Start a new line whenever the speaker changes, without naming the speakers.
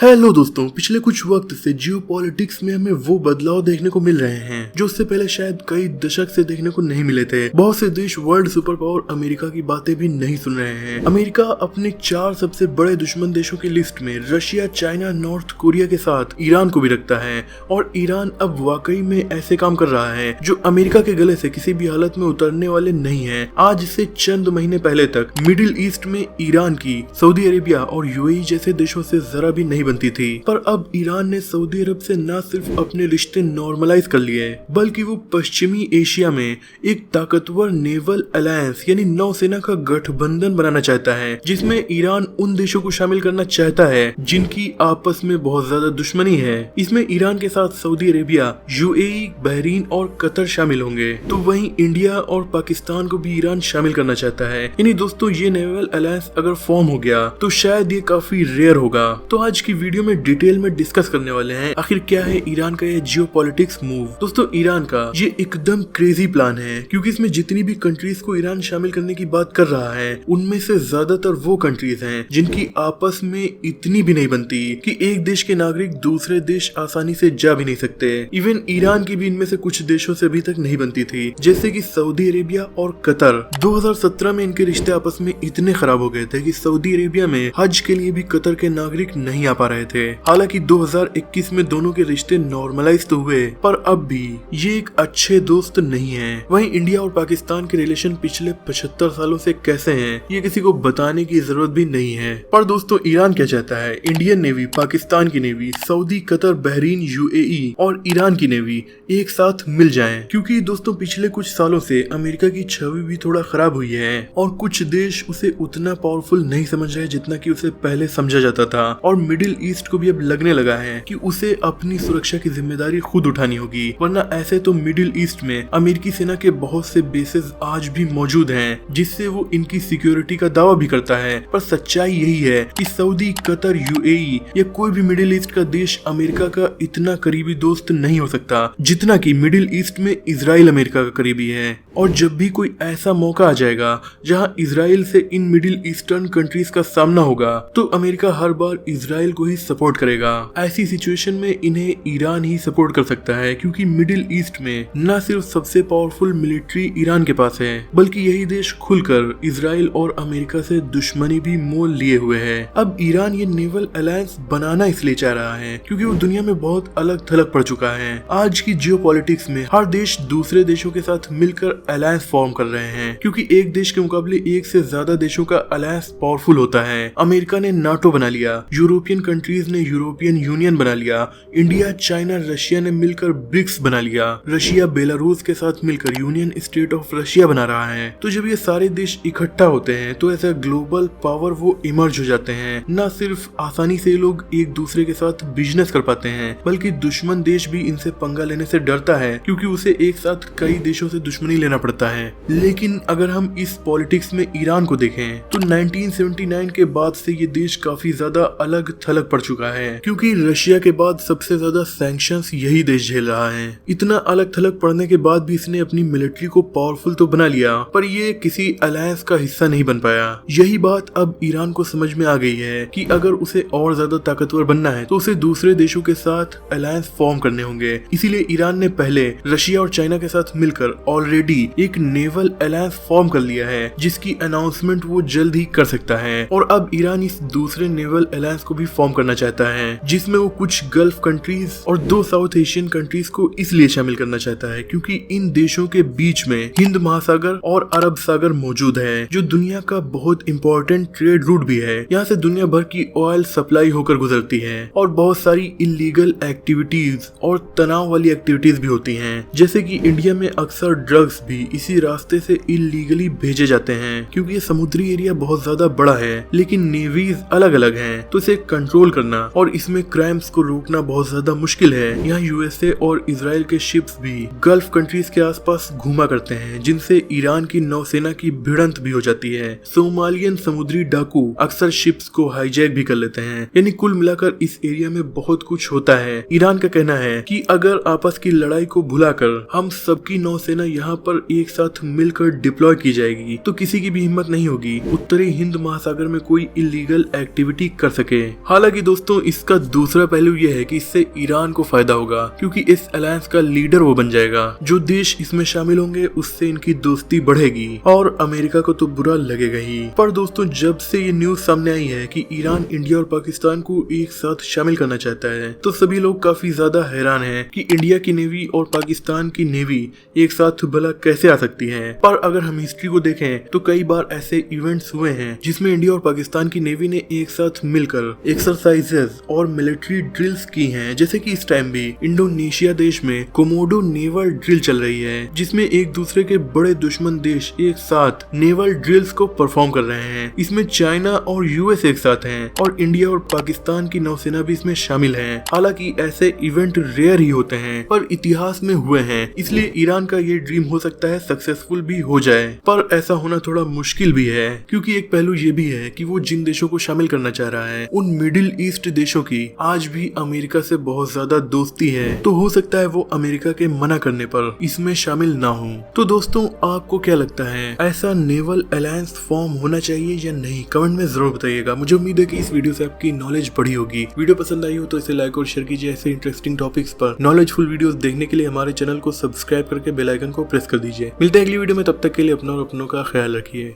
Hello दोस्तों, पिछले कुछ वक्त से जियोपॉलिटिक्स में हमें वो बदलाव देखने को मिल रहे हैं जो उससे पहले शायद कई दशक से देखने को नहीं मिले थे। बहुत से देश वर्ल्ड सुपर पावर अमेरिका की बातें भी नहीं सुन रहे हैं। अमेरिका अपने 4 सबसे बड़े दुश्मन देशों की लिस्ट में रशिया, चाइना, नॉर्थ कोरिया के साथ ईरान को भी रखता है और ईरान अब वाकई में ऐसे काम कर रहा है जो अमेरिका के गले से किसी भी हालत में उतरने वाले नहीं है। आज से चंद महीने पहले तक मिडिल ईस्ट में ईरान की सऊदी अरेबिया और यूएई जैसे देशों से जरा भी नहीं बनती थी, पर अब ईरान ने सऊदी अरब से न सिर्फ अपने रिश्ते नॉर्मलाइज कर लिए बल्कि वो पश्चिमी एशिया में एक ताकतवर नेवल अलायंस यानी नौसेना का गठबंधन बनाना चाहता है, जिसमें ईरान उन देशों को शामिल करना चाहता है जिनकी आपस में बहुत ज्यादा दुश्मनी है। इसमें ईरान के साथ सऊदी अरेबिया, यूएई, बहरीन और कतर शामिल होंगे, तो वहीं इंडिया और पाकिस्तान को भी ईरान शामिल करना चाहता है। यानी दोस्तों, ये नेवल अलायंस अगर फॉर्म हो गया तो शायद ये काफी रेयर होगा। तो आज की वीडियो में डिटेल में डिस्कस करने वाले हैं आखिर क्या है ईरान का ये जियोपॉलिटिक्स मूव। दोस्तों, ईरान का ये एकदम क्रेजी प्लान है क्योंकि इसमें जितनी भी कंट्रीज को ईरान शामिल करने की बात कर रहा है उनमें से ज्यादातर वो कंट्रीज हैं जिनकी आपस में इतनी भी नहीं बनती कि एक देश के नागरिक दूसरे देश आसानी से जा भी नहीं सकते। इवन ईरान की भी इनमें से कुछ देशों से अभी तक नहीं बनती थी, जैसे कि सऊदी अरेबिया और कतर। 2017 में इनके रिश्ते आपस में इतने खराब हो गए थे कि सऊदी अरेबिया में हज के लिए भी कतर के नागरिक नहीं आ पा रहे थे। हालांकि 2021 में दोनों के रिश्ते नॉर्मलाइज तो हुए, पर अब भी ये एक अच्छे दोस्त नहीं है। वहीं इंडिया और पाकिस्तान के रिलेशन पिछले 75 सालों से कैसे हैं ये किसी को बताने की जरूरत भी नहीं है। पर दोस्तों, ईरान क्या चाहता है? इंडियन नेवी, पाकिस्तान की navy, Saudi, Qatar, Bahrain, UAE और ईरान की नेवी एक साथ मिल जाएं, क्योंकि दोस्तों पिछले कुछ सालों से अमेरिका की छवि भी थोड़ा खराब हुई है और कुछ देश उसे उतना पावरफुल नहीं समझ रहे जितना कि उसे पहले समझा जाता था। और मिडिल ईस्ट को भी अब लगने लगा है कि उसे अपनी सुरक्षा की जिम्मेदारी खुद उठानी होगी, वरना ऐसे तो मिडिल ईस्ट में अमेरिकी सेना के बहुत से बेसेस आज भी मौजूद हैं जिससे वो इनकी सिक्योरिटी का दावा भी करता है। पर सच्चाई यही है कि सऊदी, कतर, यूएई या कोई भी मिडिल ईस्ट का देश अमेरिका का इतना करीबी दोस्त नहीं हो सकता जितना कि मिडिल ईस्ट में इजराइल अमेरिका का करीबी है। और जब भी कोई ऐसा मौका आ जाएगा जहां इजराइल से इन मिडिल ईस्टर्न कंट्रीज का सामना होगा तो अमेरिका हर बार इजराइल को ही सपोर्ट करेगा। ऐसी सिचुएशन में इन्हें ईरान ही सपोर्ट कर सकता है, क्योंकि मिडिल ईस्ट में न सिर्फ सबसे पावरफुल मिलिट्री ईरान के पास है बल्कि यही देश खुलकर इजराइल और अमेरिका से दुश्मनी भी मोल लिए हुए है। अब ईरान ये नेवल अलायंस बनाना इसलिए चाह रहा है क्योंकि वो दुनिया में बहुत अलग थलग पड़ चुका है। आज की जियोपॉलिटिक्स में हर देश दूसरे देशों के साथ मिलकर अलायंस फॉर्म कर रहे हैं, क्योंकि एक देश के मुकाबले एक से ज्यादा देशों का अलायंस पावरफुल होता है। अमेरिका ने नाटो बना लिया, यूरोपियन कंट्रीज ने यूरोपियन यूनियन बना लिया, इंडिया, चाइना, रशिया ने मिलकर ब्रिक्स बना लिया, रशिया बेलारूस के साथ मिलकर यूनियन स्टेट ऑफ रशिया बना रहा है। तो जब ये सारे देश इकट्ठा होते हैं तो ऐसा ग्लोबल पावर वो इमर्ज हो जाते हैं। न सिर्फ आसानी से लोग एक दूसरे के साथ बिजनेस कर पाते हैं बल्कि दुश्मन देश भी इनसे पंगा लेने से डरता है, क्योंकि उसे एक साथ कई देशों से दुश्मनी लेना पड़ता है। लेकिन अगर हम इस पॉलिटिक्स में ईरान को देखें तो 1979 के बाद से ये देश काफी ज्यादा अलग थलग पड़ चुका है, क्योंकि रशिया के बाद सबसे ज्यादा सैंक्शंस यही देश झेल रहा है। इतना अलग थलग पड़ने के बाद भी इसने अपनी मिलिट्री को पावरफुल तो बना लिया, पर ये किसी अलायंस का हिस्सा नहीं बन पाया। यही बात अब ईरान को समझ में आ गई है कि अगर उसे और ज्यादा ताकतवर बनना है तो उसे दूसरे देशों के साथ अलायंस फॉर्म करने होंगे। इसीलिए ईरान ने पहले रशिया और चाइना के साथ मिलकर ऑलरेडी एक नेवल अलायंस फॉर्म कर लिया है, जिसकी अनाउंसमेंट वो जल्द ही कर सकता है। और अब ईरान इस दूसरे नेवल अलायंस को भी फॉर्म करना चाहता है, जिसमें वो कुछ गल्फ कंट्रीज और 2 साउथ एशियन कंट्रीज को इसलिए शामिल करना चाहता है क्योंकि इन देशों के बीच में हिंद महासागर और अरब सागर मौजूद है, जो दुनिया का बहुत इंपॉर्टेंट ट्रेड रूट भी है। यहाँ से दुनिया भर की ऑयल सप्लाई होकर गुजरती है और बहुत सारी इलीगल एक्टिविटीज और तनाव वाली एक्टिविटीज भी होती हैं, जैसे कि इंडिया में अक्सर ड्रग्स भी इसी रास्ते से इलीगली भेजे जाते हैं। क्योंकि ये समुद्री एरिया बहुत ज्यादा बड़ा है लेकिन नेवीज अलग अलग हैं, तो इसे कंट्रोल करना और इसमें क्राइम्स को रोकना बहुत ज्यादा मुश्किल है। यहाँ यूएसए और इजराइल के शिप्स भी गल्फ कंट्रीज के आसपास घूमा करते हैं, जिनसे ईरान की नौसेना की भिड़ंत भी हो जाती है। सोमालियन समुद्री डाकू अक्सर शिप्स को हाईजैक भी कर लेते हैं। यानी कुल मिलाकर इस एरिया में बहुत कुछ होता है। ईरान का कहना है कि अगर आपस की लड़ाई को भुलाकर हम सबकी नौसेना यहाँ पर एक साथ मिलकर डिप्लॉय की जाएगी तो किसी की भी हिम्मत नहीं होगी उत्तरी हिंद महासागर में कोई इलीगल एक्टिविटी कर सके। हालांकि हालांकि दोस्तों इसका दूसरा पहलू यह है कि इससे ईरान को फायदा होगा, क्योंकि इस अलायंस का लीडर वो बन जाएगा। जो देश इसमें शामिल होंगे उससे इनकी दोस्ती बढ़ेगी और अमेरिका को तो बुरा लगेगा ही। पर दोस्तों जब से ये न्यूज सामने आई है कि ईरान इंडिया और पाकिस्तान को एक साथ शामिल करना चाहता है, तो सभी लोग काफी ज्यादा हैरान हैं कि इंडिया की नेवी और पाकिस्तान की नेवी एक साथ भला कैसे आ सकती है। पर अगर हम हिस्ट्री को देखें तो कई बार ऐसे इवेंट्स हुए हैं जिसमें इंडिया और पाकिस्तान की नेवी ने एक साथ मिलकर एक्सरसाइजेस और मिलिट्री ड्रिल्स की हैं। जैसे कि इस टाइम भी इंडोनेशिया देश में कोमोडो नेवल ड्रिल चल रही है, जिसमें एक दूसरे के बड़े दुश्मन देश एक साथ नेवल ड्रिल्स को परफॉर्म कर रहे हैं। इसमें चाइना और यूएस एक साथ हैं और इंडिया और पाकिस्तान की नौसेना भी इसमें शामिल है। हालांकि ऐसे इवेंट रेयर ही होते हैं पर इतिहास में हुए हैं, इसलिए ईरान का ये ड्रीम हो सकता है सक्सेसफुल भी हो जाए। पर ऐसा होना थोड़ा मुश्किल भी है, क्योंकि एक पहलू ये भी है कि वो जिन देशों को शामिल करना चाह रहा है उन मिडिल ईस्ट देशों की आज भी अमेरिका से बहुत ज्यादा दोस्ती है, तो हो सकता है वो अमेरिका के मना करने पर इसमें शामिल ना हो। तो दोस्तों आपको क्या लगता है, ऐसा नेवल अलायंस फॉर्म होना चाहिए या नहीं? कमेंट में जरूर बताइएगा। मुझे उम्मीद है कि इस वीडियो से आपकी नॉलेज बढ़ी होगी। वीडियो पसंद आई हो तो इसे लाइक और शेयर कीजिए। ऐसे इंटरेस्टिंग टॉपिक्स पर नॉलेजफुल वीडियोस देखने के लिए हमारे चैनल को सब्सक्राइब करके बेल आइकन को प्रेस कर दीजिए। मिलते हैं अगली वीडियो में, तब तक के लिए अपना और अपनों का ख्याल रखिए।